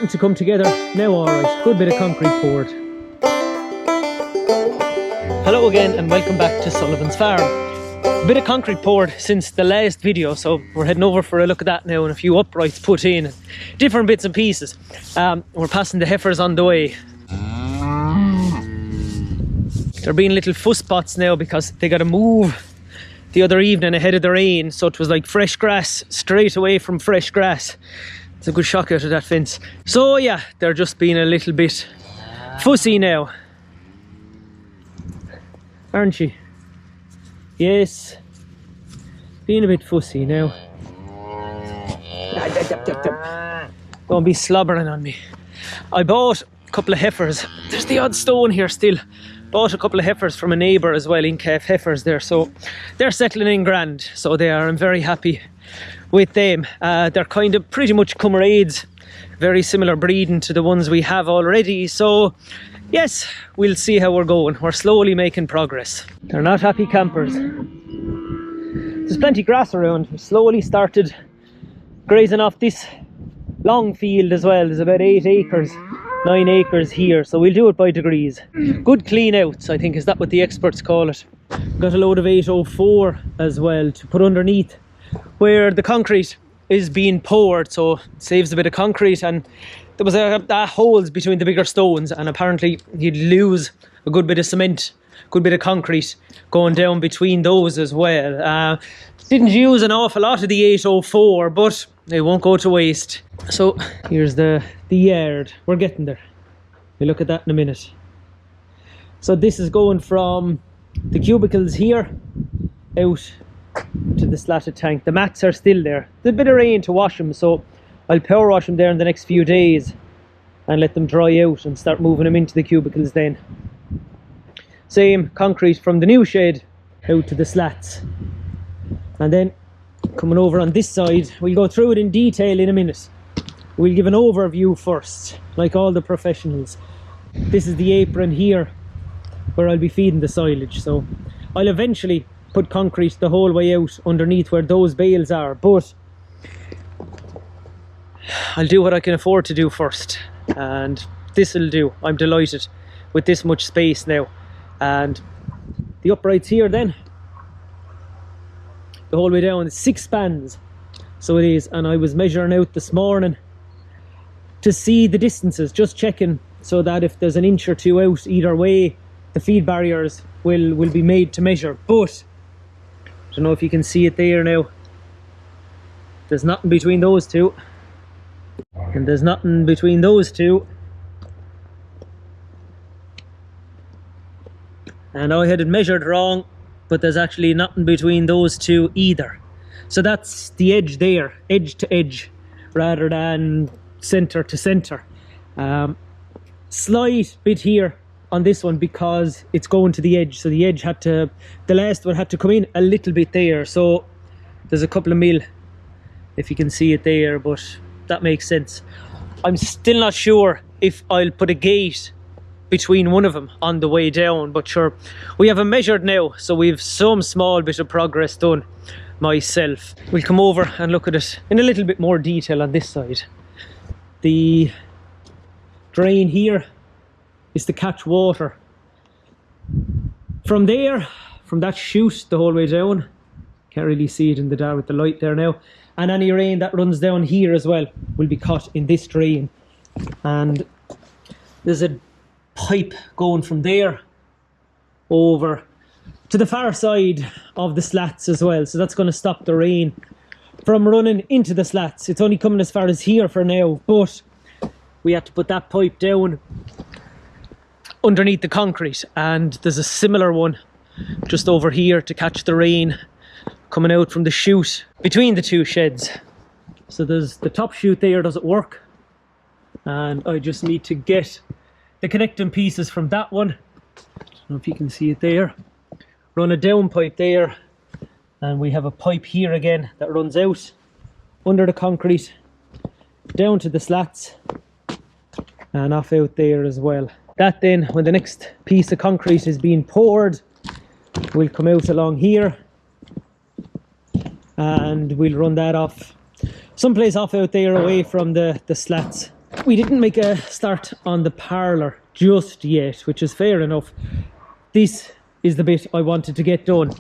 starting to come together now. Alright, good bit of concrete poured. Hello again and welcome back to Sullivan's Farm. A bit of concrete poured since the last video, so we're heading over for a look at that now, and a few uprights put in and different bits and pieces. We're passing the heifers on the way. They're being little fuss spots now because they got to move the other evening ahead of the rain, so it was like fresh grass straight away from fresh grass. It's a good shock out of that fence. So yeah, they're just being a little bit fussy now, aren't she? Yes, being a bit fussy now. Don't be slobbering on me. I bought a couple of heifers. There's the odd stone here still. Bought a couple of heifers from a neighbour as well, in calf heifers there, so they're settling in grand, so they are. I'm very happy with them. They're kind of pretty much comrades, very similar breeding to the ones we have already, so yes, we'll see how we're going. We're slowly making progress. They're not happy campers. There's plenty of grass around. We slowly started grazing off this long field as well. There's about 8 acres, 9 acres here, so we'll do it by degrees. Good clean outs, I think, is that what the experts call it. Got a load of 804 as well to put underneath where the concrete is being poured, so it saves a bit of concrete. And there was holes between the bigger stones, and apparently you'd lose a good bit of cement, good bit of concrete going down between those as well. Didn't use an awful lot of the 804, but it won't go to waste. So here's the yard. We're getting there. We'll look at that in a minute. So this is going from the cubicles here out to the slatted tank. The mats are still there. There's a bit of rain to wash them, so I'll power wash them there in the next few days and let them dry out and start moving them into the cubicles then. Same concrete from the new shed out to the slats. And then coming over on this side, we'll go through it in detail in a minute. We'll give an overview first, like all the professionals. This is the apron here where I'll be feeding the silage, so I'll eventually put concrete the whole way out underneath where those bales are, but I'll do what I can afford to do first, and this will do. I'm delighted with this much space now. And the uprights here then, the whole way down, 6 spans, so it is. And I was measuring out this morning to see the distances, just checking, so that if there's an inch or two out either way, the feed barriers will be made to measure. But I don't know if you can see it there now. There's nothing between those two, and there's nothing between those two. And I had it measured wrong, but there's actually nothing between those two either. So that's the edge there, edge to edge, rather than center to center. Slight bit here on this one because it's going to the edge, so the edge had to, the last one had to come in a little bit there, so there's a couple of mil if you can see it there, but that makes sense. I'm still not sure if I'll put a gate between one of them on the way down, but sure, we have them measured now, so we've some small bit of progress done myself. We'll come over and look at it in a little bit more detail on this side. The drain here is to catch water from there, from that chute the whole way down. Can't really see it in the dark with the light there now. And any rain that runs down here as well will be caught in this drain. And there's a pipe going from there over to the far side of the slats as well, so that's going to stop the rain from running into the slats. It's only coming as far as here for now, but we had to put that pipe down underneath the concrete, and there's a similar one just over here to catch the rain coming out from the chute between the two sheds. So there's the top chute there doesn't work, and I just need to get the connecting pieces from that one. I don't know if you can see it there. Run a down pipe there, and we have a pipe here again that runs out under the concrete down to the slats and off out there as well. That then, when the next piece of concrete is being poured, will come out along here, and we'll run that off someplace off out there away from the slats we didn't make a start on the parlour just yet, which is fair enough. This is the bit I wanted to get done,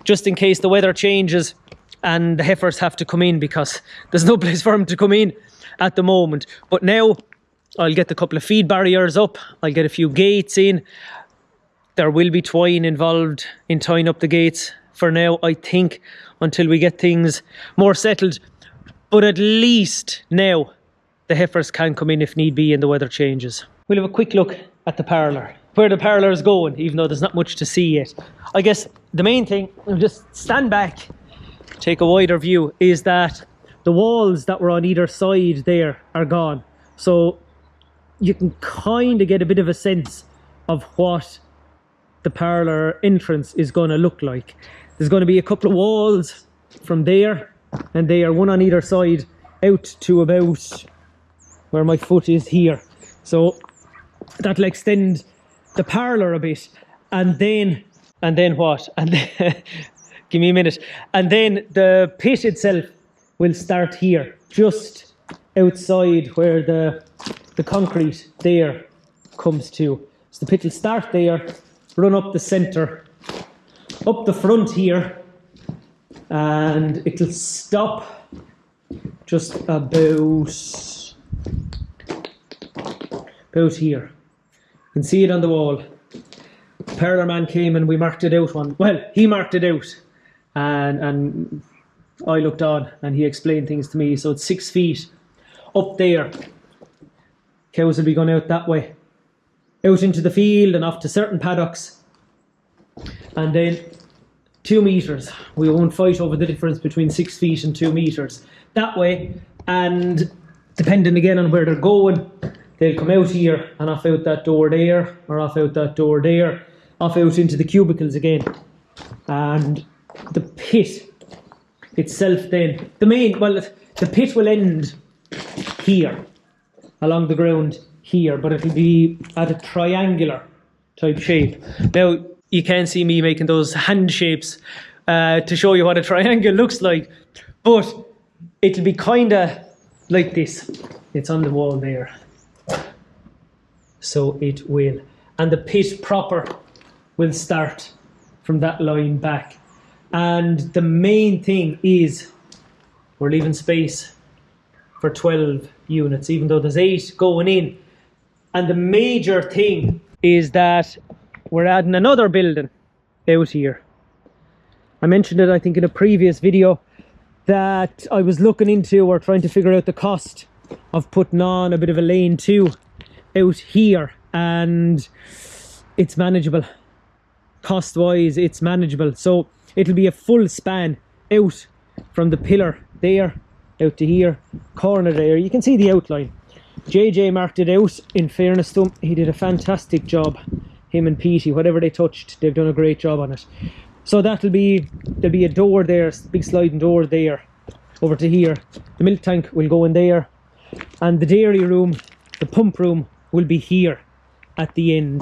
just in case the weather changes and the heifers have to come in, because there's no place for them to come in at the moment. But now I'll get the couple of feed barriers up, I'll get a few gates in. There will be twine involved in tying up the gates for now, I think, until we get things more settled. But at least now the heifers can come in if need be and the weather changes. We'll have a quick look at the parlour, where the parlour is going, even though there's not much to see yet. I guess the main thing, I'll just stand back, take a wider view, is that the walls that were on either side there are gone. So you can kind of get a bit of a sense of what the parlour entrance is going to look like. There's going to be a couple of walls from there and there, one on either side, out to about where my foot is here. So that'll extend the parlour a bit, and then what? And then, give me a minute. And then the pit itself will start here, just outside where the concrete there comes to. So the pit will start there, run up the centre, up the front here, and it'll stop just about here. You can see it on the wall. The parlour man came and we marked it out well, he marked it out, and I looked on and he explained things to me. So it's 6 feet up there. Cows will be going out that way, out into the field and off to certain paddocks, and then 2 meters. We won't fight over the difference between 6 feet and 2 meters that way, and depending again on where they're going, they'll come out here and off out that door there, or off out that door there, off out into the cubicles again. And the pit itself then, the pit will end here, along the ground here, but it'll be at a triangular type shape. Now, you can see me making those hand shapes to show you what a triangle looks like, but it'll be kind of like this. It's on the wall there. So it will. And the pit proper will start from that line back. And the main thing is we're leaving space for 12 units, even though there's 8 going in. And the major thing is that we're adding another building out here. I mentioned it, I think, in a previous video, that I was looking into or trying to figure out the cost of putting on a bit of a lane 2 out here, and it's manageable. Cost wise, it's manageable. So it'll be a full span out from the pillar there out to here, corner there. You can see the outline. JJ marked it out. In fairness to him, he did a fantastic job. Him and Petey, whatever they touched, they've done a great job on it. So there'll be a door there, big sliding door there, over to here. The milk tank will go in there, and the dairy room, the pump room, will be here at the end.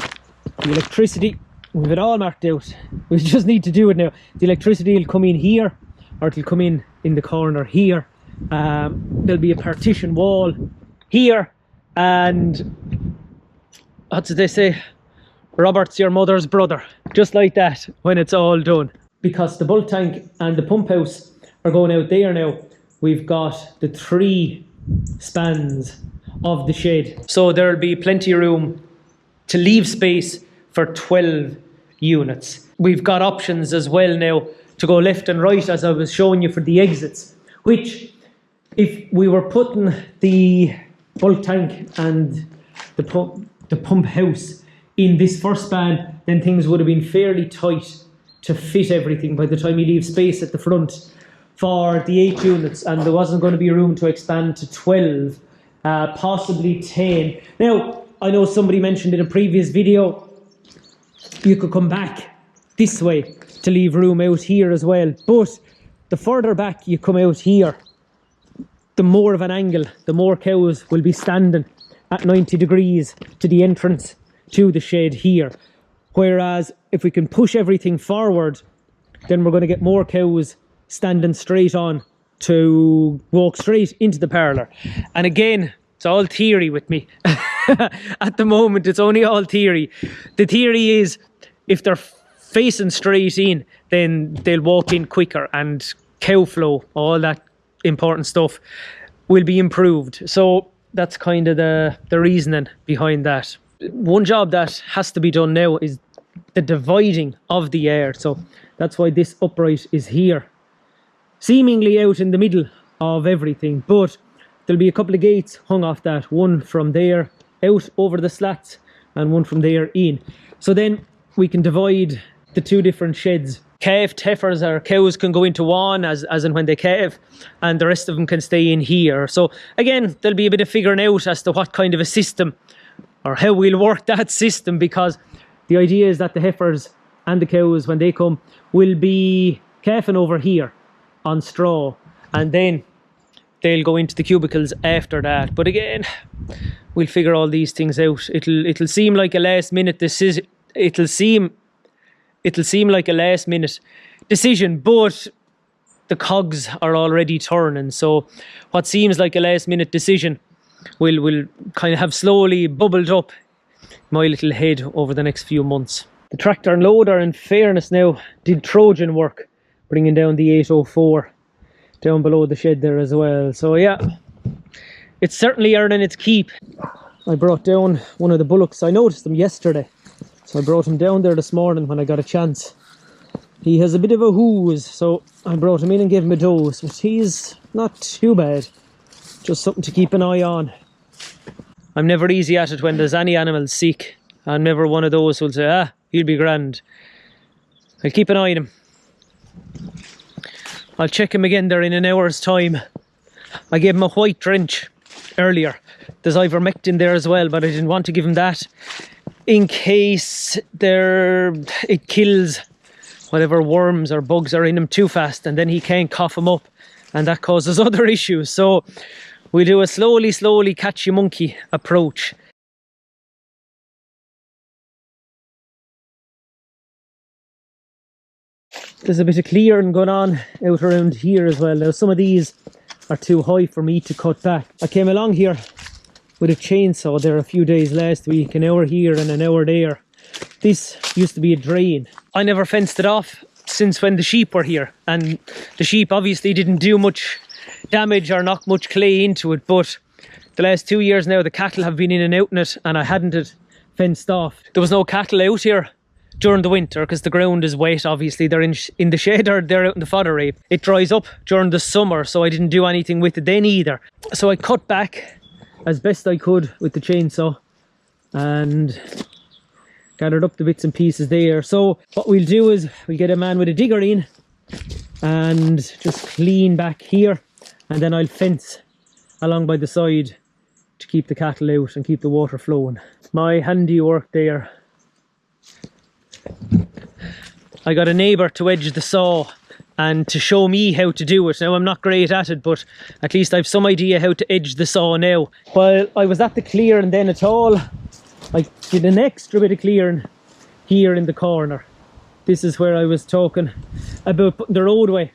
The electricity, we've it all marked out. We just need to do it now. The electricity will come in here, or it'll come in the corner here. There'll be a partition wall here, and what did they say? Robert's your mother's brother, just like that when it's all done. Because the bulk tank and the pump house are going out there now, we've got the 3 spans of the shed. So there'll be plenty of room to leave space for 12 units. We've got options as well now to go left and right, as I was showing you for the exits, which if we were putting the bulk tank and the pump house in this first span, then things would have been fairly tight to fit everything by the time you leave space at the front for the 8 units, and there wasn't going to be room to expand to 12, possibly 10. Now, I know somebody mentioned in a previous video you could come back this way to leave room out here as well, but the further back you come out here, the more of an angle, the more cows will be standing at 90 degrees to the entrance to the shed here. Whereas if we can push everything forward, then we're going to get more cows standing straight on to walk straight into the parlour. And again, It's all theory with me. At the moment, it's only all theory. The theory is if they're facing straight in, then they'll walk in quicker and cow flow, all that important stuff, will be improved. So that's kind of the reasoning behind that. One job that has to be done now is the dividing of the yard. So that's why this upright is here, seemingly out in the middle of everything, but there'll be a couple of gates hung off that, one from there out over the slats and one from there in. So then we can divide the two different sheds. Calved heifers or cows can go into one as and when they calve, and the rest of them can stay in here. So again, there'll be a bit of figuring out as to what kind of a system or how we'll work that system, because the idea is that the heifers and the cows, when they come, will be calving over here on straw, and then they'll go into the cubicles after that. But again, we'll figure all these things out. It'll seem like a last minute decision. It'll seem like a last minute decision, but the cogs are already turning. So what seems like a last minute decision will kind of have slowly bubbled up my little head over the next few months. The tractor and loader, in fairness now, did Trojan work, bringing down the 804 down below the shed there as well. So yeah, it's certainly earning its keep. I brought down one of the bullocks. I noticed them yesterday, so I brought him down there this morning when I got a chance. He has a bit of a whooze, so I brought him in and gave him a dose, but he's not too bad. Just something to keep an eye on. I'm never easy at it when there's any animal sick. I'm never one of those who'll say, he'll be grand. I'll keep an eye on him. I'll check him again there in an hour's time. I gave him a white drench earlier. There's ivermectin there as well, but I didn't want to give him that in case it kills whatever worms or bugs are in him too fast, and then he can't cough them up, and that causes other issues. So we do a slowly catch you monkey approach. There's a bit of clearing going on out around here as well. Now some of these are too high for me to cut back. I came along here with a chainsaw there a few days last week, an hour here and an hour there. This used to be a drain. I never fenced it off since when the sheep were here, and the sheep obviously didn't do much damage or knock much clay into it, but the last 2 years now the cattle have been in and out in it, and I hadn't it fenced off. There was no cattle out here during the winter because the ground is wet. Obviously they're in the shade or they're out in the fodder rape. It dries up during the summer, so I didn't do anything with it then either. So I cut back as best I could with the chainsaw and gathered up the bits and pieces there. So what we'll do is we'll get a man with a digger in and just clean back here, and then I'll fence along by the side to keep the cattle out and keep the water flowing. My handiwork there. I got a neighbour to edge the saw and to show me how to do it. Now I'm not great at it, but at least I've some idea how to edge the saw now. While I was at the clearing then at all, I did an extra bit of clearing here in the corner. This is where I was talking about putting the roadway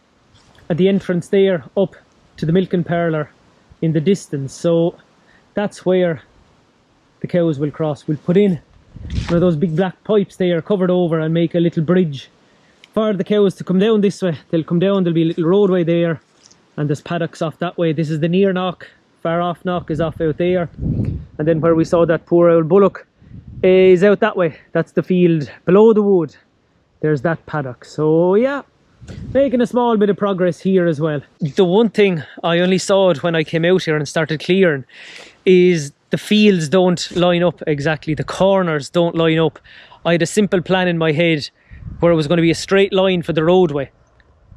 at the entrance there up to the milking parlour in the distance. So that's where the cows will cross. We'll put in one of those big black pipes there covered over and make a little bridge for the cows to come down this way. They'll come down, there'll be a little roadway there, and there's paddocks off that way. This is the near knock, far off knock is off out there, and then where we saw that poor old bullock is out that way. That's the field below the wood. There's that paddock. So yeah, making a small bit of progress here as well. The one thing I only saw it when I came out here and started clearing is the fields don't line up exactly. The corners don't line up. I had a simple plan in my head where it was going to be a straight line for the roadway,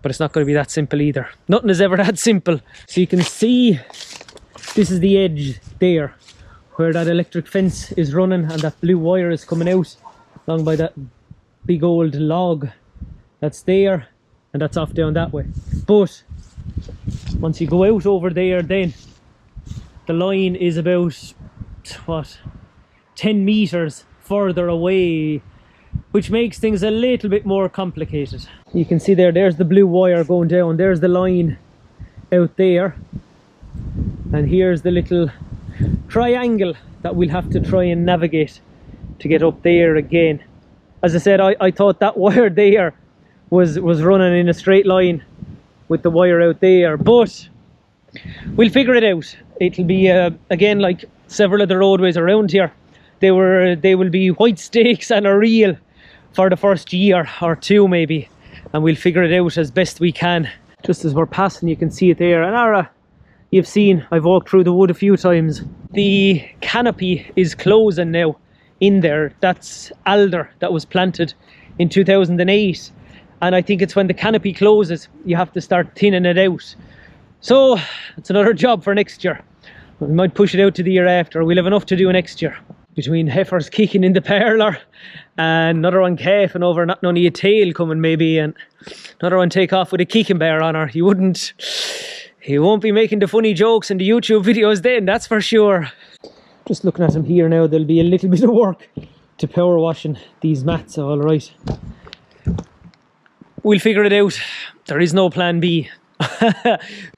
but it's not going to be that simple either. Nothing is ever that simple. So you can see this is the edge there where that electric fence is running, and that blue wire is coming out along by that big old log that's there, and that's off down that way. But once you go out over there, then the line is about, what, 10 meters further away, which makes things a little bit more complicated. You can see there's the blue wire going down, there's the line out there, and here's the little triangle that we'll have to try and navigate to get up there again. As I said, I thought that wire there was running in a straight line with the wire out there, but we'll figure it out. It'll be again, like several of the roadways around here, they will be white stakes and a reel for the first year or two maybe, and we'll figure it out as best we can. Just as we're passing, you can see it there. And Ara, you've seen, I've walked through the wood a few times. The canopy is closing now in there. That's alder that was planted in 2008. And I think it's when the canopy closes, you have to start thinning it out. So it's another job for next year. We might push it out to the year after. We'll have enough to do next year. Between heifers kicking in the parlour and another one calfing over, not only a tail coming maybe, and another one take off with a kicking bear on her. He won't be making the funny jokes in the YouTube videos then, that's for sure. Just looking at him here now, there'll be a little bit of work to power washing these mats, all right. We'll figure it out. There is no plan B.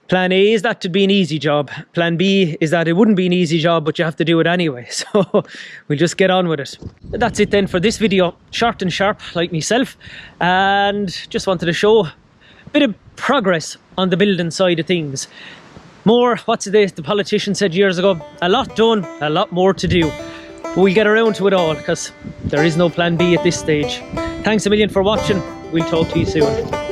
Plan A is that to be an easy job. Plan B is that it wouldn't be an easy job, but you have to do it anyway. So we'll just get on with it. That's it then for this video. Short and sharp like myself. And just wanted to show a bit of progress on the building side of things. More, what's this? The politician said years ago, a lot done, a lot more to do. But we'll get around to it all because there is no plan B at this stage. Thanks a million for watching. We'll talk to you soon.